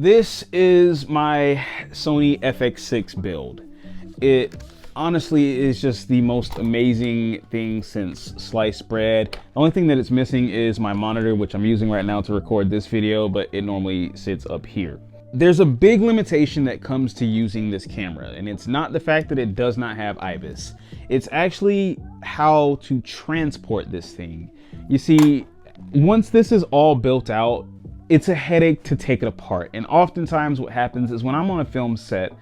This is my Sony FX6 build. It honestly is just the most amazing thing since sliced bread. The only thing that it's missing is my monitor, which I'm using right now to record this video, but it normally sits up here. There's a big limitation that comes to using this camera, and it's not the fact that it does not have IBIS. It's actually how to transport this thing. You see, once this is all built out, it's a headache to take it apart. And oftentimes what happens is when I'm on a film set,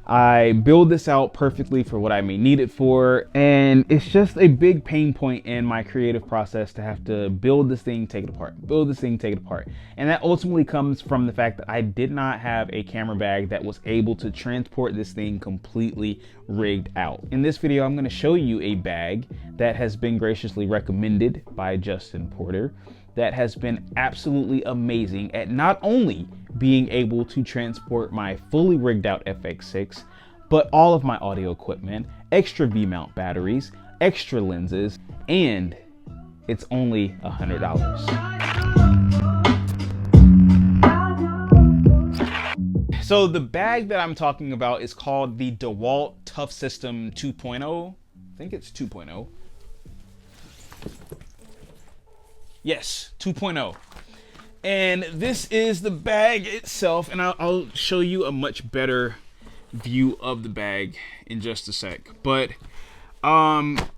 I build this out perfectly for what I may need it for, and it's just a big pain point in my creative process to have to build this thing, take it apart, build this thing, take it apart. And that ultimately comes from the fact that I did not have a camera bag that was able to transport this thing completely rigged out. In this video, I'm going to show you a bag that has been graciously recommended by Justin Porter that has been absolutely amazing at not only being able to transport my fully rigged out FX6, but all of my audio equipment, extra V-mount batteries, extra lenses, and it's only $100. So the bag that I'm talking about is called the Dewalt ToughSystem 2.0. I think it's 2.0. Yes, 2.0. And this is the bag itself, and I'll show you a much better view of the bag in just a sec. But honestly,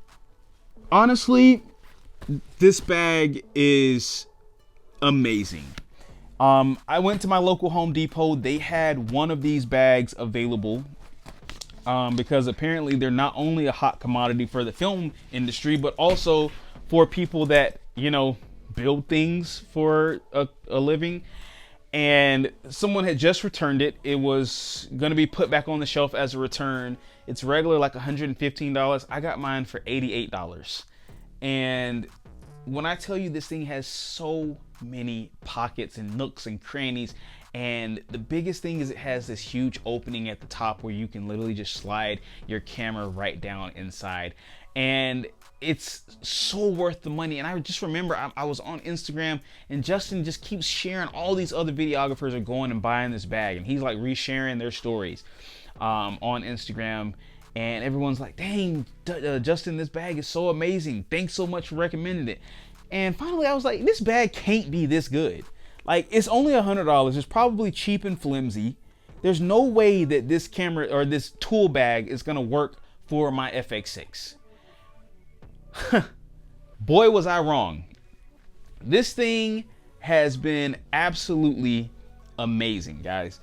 this bag is amazing. I went to my local Home Depot. They had one of these bags available because apparently they're not only a hot commodity for the film industry, but also for people that, you know, build things for a living. And someone had just returned it. It was going to be put back on the shelf as a return. It's regular like $115. I got mine for $88. And when I tell you, this thing has so many pockets and nooks and crannies, and the biggest thing is it has this huge opening at the top where you can literally just slide your camera right down inside, and it's so worth the money. And I just remember I was on Instagram, and Justin just keeps sharing all these other videographers are going and buying this bag, and he's like resharing their stories on Instagram, and everyone's like, dang, Justin, this bag is so amazing, thanks so much for recommending it. And finally I was like, this bag can't be this good. Like, it's only $100. It's probably cheap and flimsy. There's no way that this camera or this tool bag is gonna work for my FX6. Boy, was I wrong. This thing has been absolutely amazing, guys.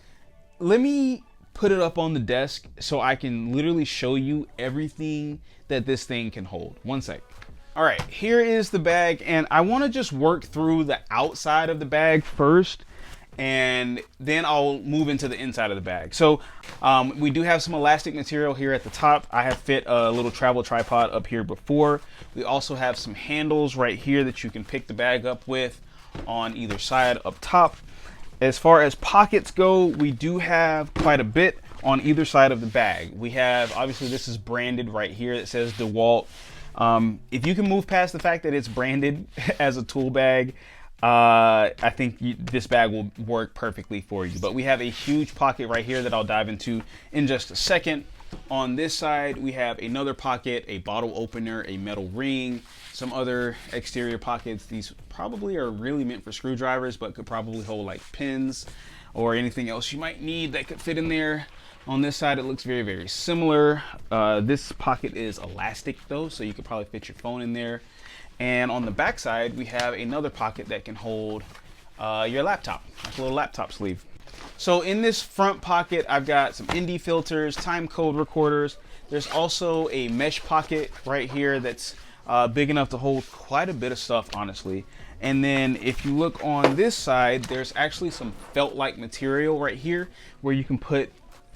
Let me put it up on the desk so I can literally show you everything that this thing can hold. One sec. All right, here is the bag, and I want to just work through the outside of the bag first, and then I'll move into the inside of the bag. So we do have some elastic material here at the top. I have fit a little travel tripod up here before. We also have some handles right here that you can pick the bag up with on either side up top. As far as pockets go, we do have quite a bit on either side of the bag. We have, obviously this is branded right here. It says DeWalt. If you can move past the fact that it's branded as a tool bag, I think this bag will work perfectly for you. But we have a huge pocket right here that I'll dive into in just a second. On this side, we have another pocket, a bottle opener, a metal ring, some other exterior pockets. These probably are really meant for screwdrivers, but could probably hold like pins or anything else you might need that could fit in there. On this side, it looks very, very similar. This pocket is elastic though, so you could probably fit your phone in there. And on the back side, we have another pocket that can hold your laptop, like a little laptop sleeve. So in this front pocket, I've got some ND filters, time code recorders. There's also a mesh pocket right here that's big enough to hold quite a bit of stuff, honestly. And then if you look on this side, there's actually some felt-like material right here where you can put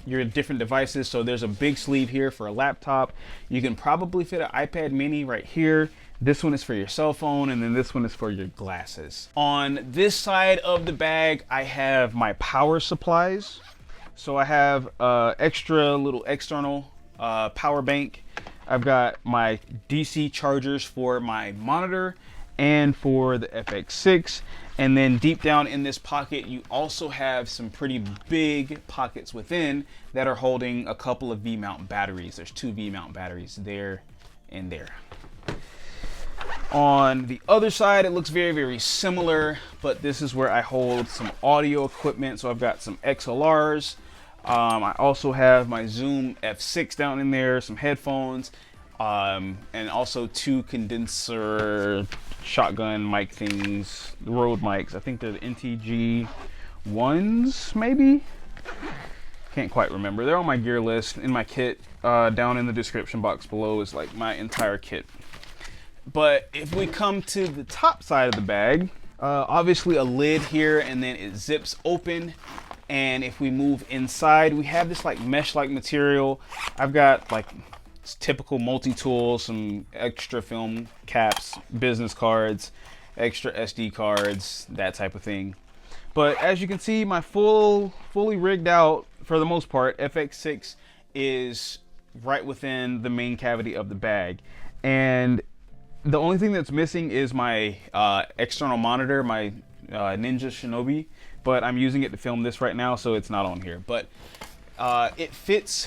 your different devices. So there's a big sleeve here for a laptop. You can probably fit an iPad mini right here. This one is for your cell phone, and then this one is for your glasses. On this side of the bag, I have my power supplies. So I have extra little external power bank. I've got my DC chargers for my monitor and for the FX6. And then deep down in this pocket, you also have some pretty big pockets within that are holding a couple of V-mount batteries. There's 2 V-mount batteries there and there. On the other side, it looks very, very similar, but this is where I hold some audio equipment. So I've got some XLRs. I also have my Zoom F6 down in there, some headphones, and also 2 condenser shotgun mic things, the Rode mics. I think they're the NTG ones, maybe? Can't quite remember. They're on my gear list in my kit. Down in the description box below is like my entire kit. But if we come to the top side of the bag, obviously a lid here, and then it zips open. And if we move inside, we have this like mesh-like material. I've got like typical multi-tool, some extra film caps, business cards, extra SD cards, that type of thing. But as you can see, my fully rigged out, for the most part, FX6 is right within the main cavity of the bag. And the only thing that's missing is my external monitor, my Ninja Shinobi, but I'm using it to film this right now, so it's not on here. But it fits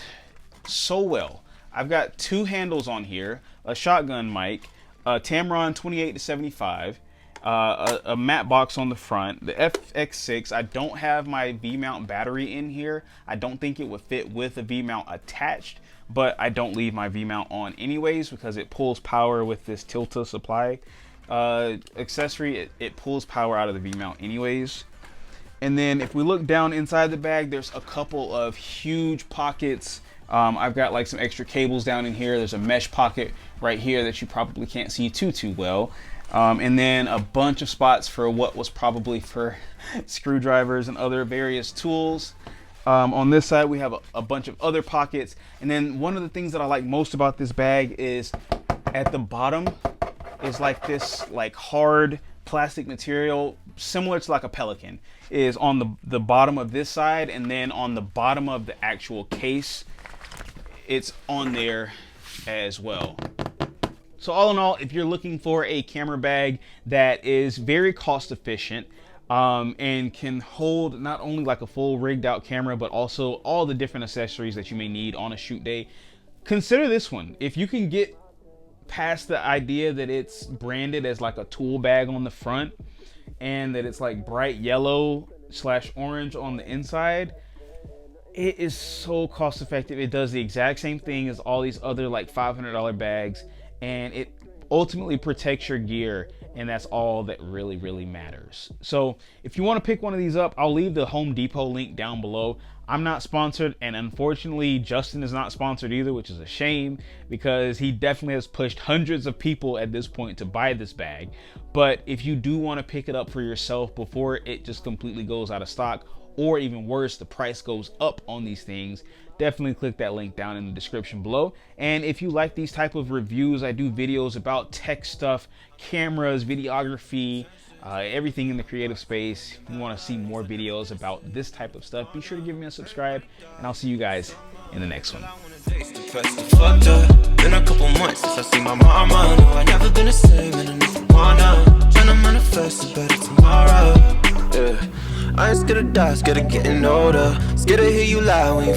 so well. I've got 2 handles on here, a shotgun mic, a Tamron 28-75, a matte box on the front, the FX6. I don't have my V-mount battery in here. I don't think it would fit with a V-mount attached, but I don't leave my V-mount on anyways because it pulls power with this Tilta supply accessory. It pulls power out of the V-mount anyways. And then if we look down inside the bag, there's a couple of huge pockets. I've got like some extra cables down in here. There's a mesh pocket right here that you probably can't see too well. And then a bunch of spots for what was probably for screwdrivers and other various tools. On this side, we have a bunch of other pockets. And then one of the things that I like most about this bag is at the bottom is like this like hard plastic material, similar to like a Pelican, is on the bottom of this side, and then on the bottom of the actual case, it's on there as well. So all in all, if you're looking for a camera bag that is very cost efficient, and can hold not only like a full rigged out camera, but also all the different accessories that you may need on a shoot day, consider this one. If you can get past the idea that it's branded as like a tool bag on the front and that it's like bright yellow / orange on the inside, it is so cost effective. It does the exact same thing as all these other like $500 bags, and it ultimately protects your gear, and that's all that really matters. So if you want to pick one of these up, I'll leave the Home Depot link down below. I'm not sponsored, and unfortunately Justin is not sponsored either, which is a shame because he definitely has pushed hundreds of people at this point to buy this bag. But if you do want to pick it up for yourself before it just completely goes out of stock, or even worse, the price goes up on these things, definitely click that link down in the description below. And if you like these type of reviews, I do videos about tech stuff, cameras, videography, everything in the creative space. If you want to see more videos about this type of stuff, be sure to give me a subscribe, and I'll see you guys in the next one. Been a couple months since I see my mama. No, I never been the same, and I never wanna. Tryna manifest a better tomorrow. Yeah. I ain't scared to die, scared of getting older. Scared to hear you lie when you